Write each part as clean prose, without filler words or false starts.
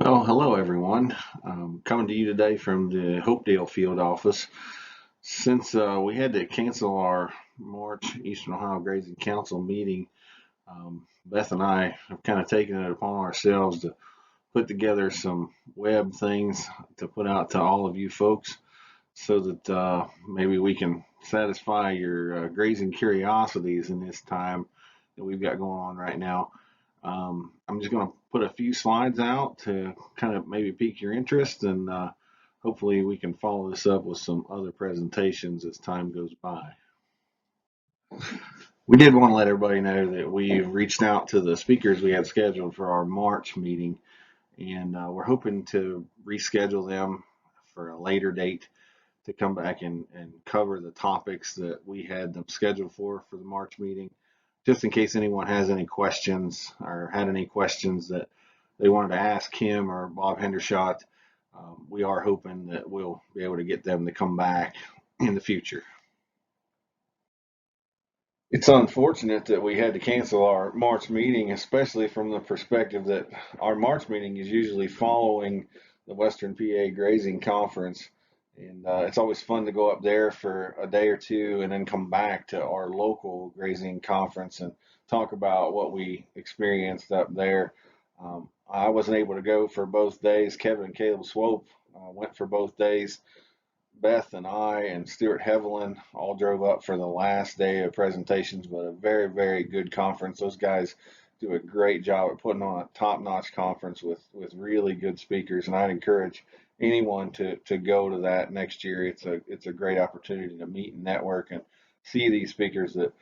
Well, hello everyone. Coming to you today from the Hopedale field office. Since we had to cancel our March Eastern Ohio Grazing Council meeting, Beth and I have kind of taken it upon ourselves to put together some web things to put out to all of you folks so that maybe we can satisfy your grazing curiosities in this time that we've got going on right now. I'm just going to put a few slides out to kind of maybe pique your interest, and hopefully we can follow this up with some other presentations as time goes by. We did want to let everybody know that we reached out to the speakers we had scheduled for our March meeting, and we're hoping to reschedule them for a later date to come back and cover the topics that we had them scheduled for the March meeting, just in case anyone has any questions or had any questions that they wanted to ask him or Bob Hendershot. We are hoping that we'll be able to get them to come back in the future. It's unfortunate that we had to cancel our March meeting, especially from the perspective that our March meeting is usually following the Western PA Grazing Conference. And it's always fun to go up there for a day or two and then come back to our local grazing conference and talk about what we experienced up there. I wasn't able to go for both days. Kevin and Caleb Swope went for both days. Beth and I and Stuart Hevelin all drove up for the last day of presentations, but a very, very good conference. Those guys do a great job at putting on a top-notch conference with really good speakers, and I'd encourage anyone to go to that next year. It's a great opportunity to meet and network and see these speakers that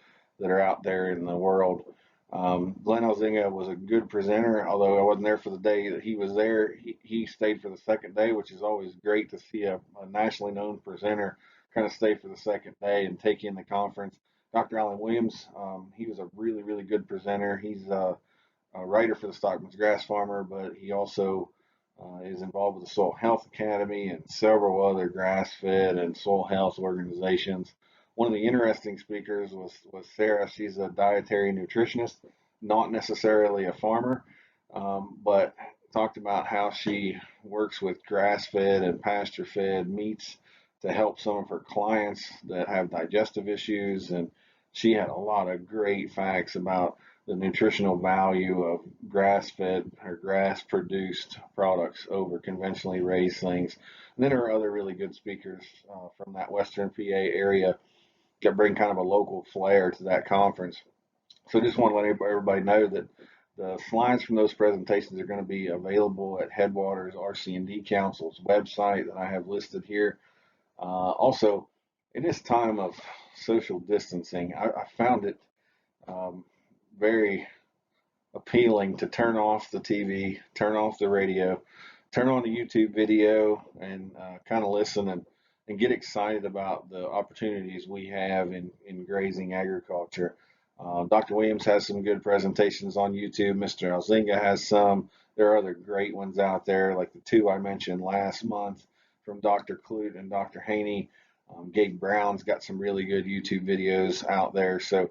are out there in the world. Glenn Elzinga was a good presenter, although I wasn't there for the day that he was there. He stayed for the second day, which is always great to see a nationally known presenter kind of stay for the second day and take in the conference. Dr. Alan Williams, he was a really, really good presenter. He's a writer for the Stockman's Grass Farmer, but he also is involved with the Soil Health Academy and several other grass-fed and soil health organizations. One of the interesting speakers was Sarah. She's a dietary nutritionist, not necessarily a farmer, but talked about how she works with grass-fed and pasture-fed meats to help some of her clients that have digestive issues. And she had a lot of great facts about the nutritional value of grass-fed or grass-produced products over conventionally raised things. And then there are other really good speakers from that Western PA area that bring kind of a local flair to that conference. So just want to let everybody know that the slides from those presentations are going to be available at Headwaters RC&D Council's website that I have listed here. Also, in this time of social distancing, I found it very appealing to turn off the TV, turn off the radio, turn on the YouTube video, and kind of listen and get excited about the opportunities we have in grazing agriculture. Dr. Williams has some good presentations on YouTube. Mr. Elzinga has some. There are other great ones out there, like the two I mentioned last month from Dr. Clute and Dr. Haney. Gabe Brown's got some really good YouTube videos out there. So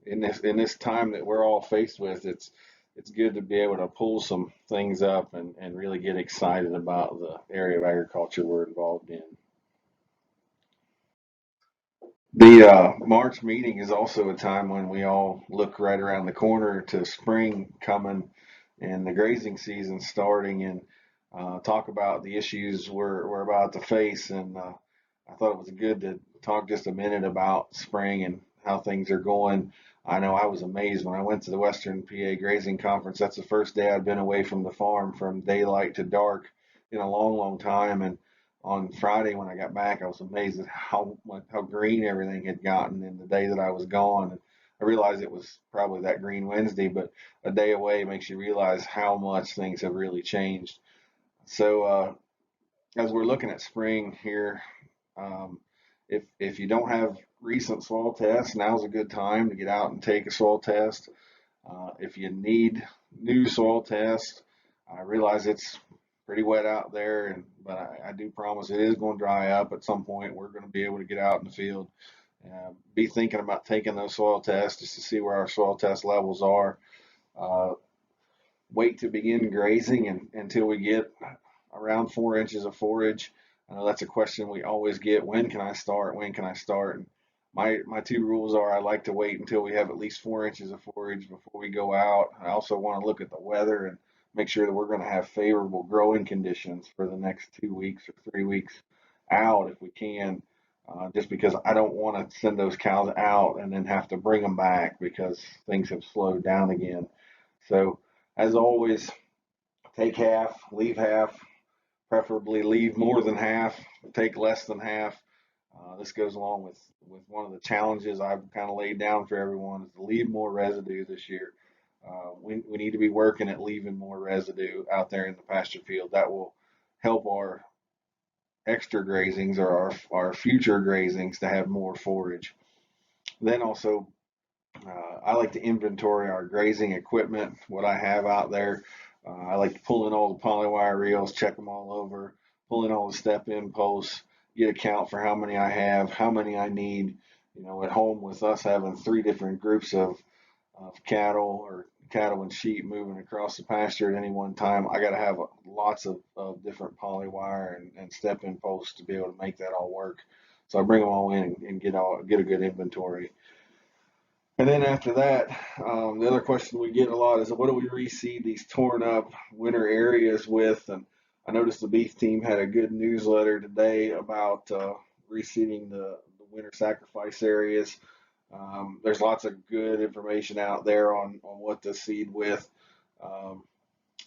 in this time that we're all faced with, it's good to be able to pull some things up and really get excited about the area of agriculture we're involved in. The March meeting is also a time when we all look right around the corner to spring coming and the grazing season starting, and talk about the issues we're about to face. And I thought it was good to talk just a minute about spring and how things are going. I know I was amazed when I went to the Western PA Grazing Conference. That's the first day I'd been away from the farm from daylight to dark in a long, long time. And on Friday when I got back, I was amazed at how green everything had gotten in the day that I was gone. And I realized it was probably that Green Wednesday, but a day away makes you realize how much things have really changed. So as we're looking at spring here, um, if you don't have recent soil tests, now's a good time to get out and take a soil test. If you need new soil tests, I realize it's pretty wet out there, but I do promise it is going to dry up at some point. We're going to be able to get out in the field, be thinking about taking those soil tests just to see where our soil test levels are. Uh, wait to begin grazing until we get around 4 inches of forage. I know that's a question we always get. When can I start? When can I start? And my two rules are I like to wait until we have at least 4 inches of forage before we go out. I also want to look at the weather and make sure that we're going to have favorable growing conditions for the next 2 weeks or 3 weeks out if we can. Just because I don't want to send those cows out and then have to bring them back because things have slowed down again. So, as always, take half, leave half, preferably leave more than half, take less than half. This goes along with one of the challenges I've kind of laid down for everyone is to leave more residue this year. We need to be working at leaving more residue out there in the pasture field. That will help our extra grazings or our future grazings to have more forage. Then also, I like to inventory our grazing equipment, what I have out there. I like to pull in all the polywire reels, check them all over, pull in all the step-in posts, get a count for how many I have, how many I need. You know, at home with us having 3 different groups of cattle and sheep moving across the pasture at any one time, I got to have lots of different polywire and step-in posts to be able to make that all work. So I bring them all in and get a good inventory. And then after that, the other question we get a lot is, what do we reseed these torn up winter areas with? And I noticed the beef team had a good newsletter today about reseeding the winter sacrifice areas. There's lots of good information out there on what to seed with.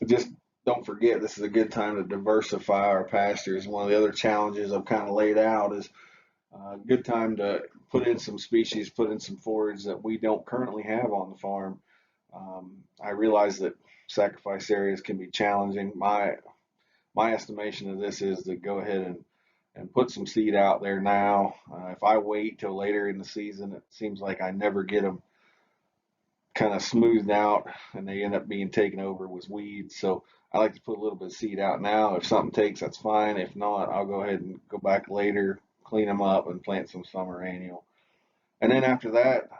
Just don't forget, this is a good time to diversify our pastures. One of the other challenges I've kind of laid out is good time to put in some species, put in some forage that we don't currently have on the farm. I realize that sacrifice areas can be challenging. My estimation of this is to go ahead and put some seed out there now. If I wait till later in the season, it seems like I never get them kind of smoothed out and they end up being taken over with weeds. So I like to put a little bit of seed out now. If something takes, that's fine. If not, I'll go ahead and go back later, clean them up, and plant some summer annual. And then after that,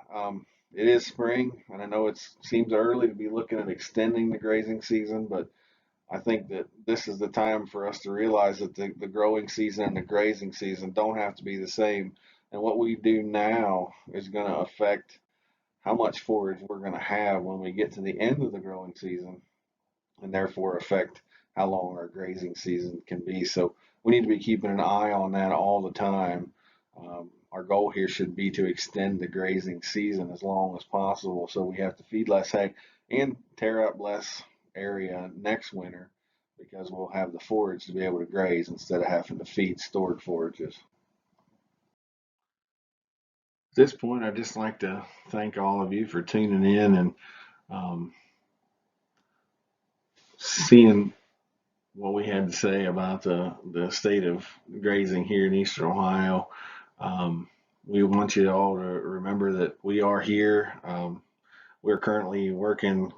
it is spring, and I know it seems early to be looking at extending the grazing season, but I think that this is the time for us to realize that the growing season and the grazing season don't have to be the same. And what we do now is going to affect how much forage we're going to have when we get to the end of the growing season, and therefore affect how long our grazing season can be. So we need to be keeping an eye on that all the time. Our goal here should be to extend the grazing season as long as possible so we have to feed less hay and tear up less area next winter because we'll have the forage to be able to graze instead of having to feed stored forages. At this point, I'd just like to thank all of you for tuning in and seeing what we had to say about the state of grazing here in Eastern Ohio. We want you all to remember that we are here. We're currently working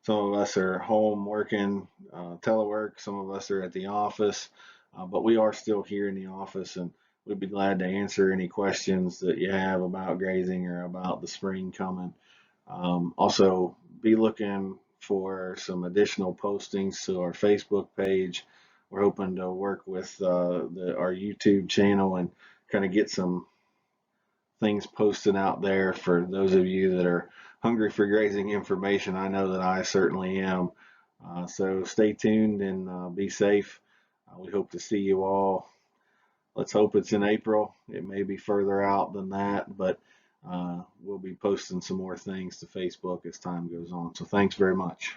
some of us are home working, telework, some of us are at the office, but we are still here in the office, and we'd be glad to answer any questions that you have about grazing or about the spring coming. Also, be looking for some additional postings to our Facebook page. We're hoping to work with our YouTube channel and kind of get some things posted out there for those of you that are hungry for grazing information. I know that I certainly am. So stay tuned and be safe. We hope to see you all. Let's hope it's in April. It may be further out than that, but we'll be posting some more things to Facebook as time goes on. So thanks very much.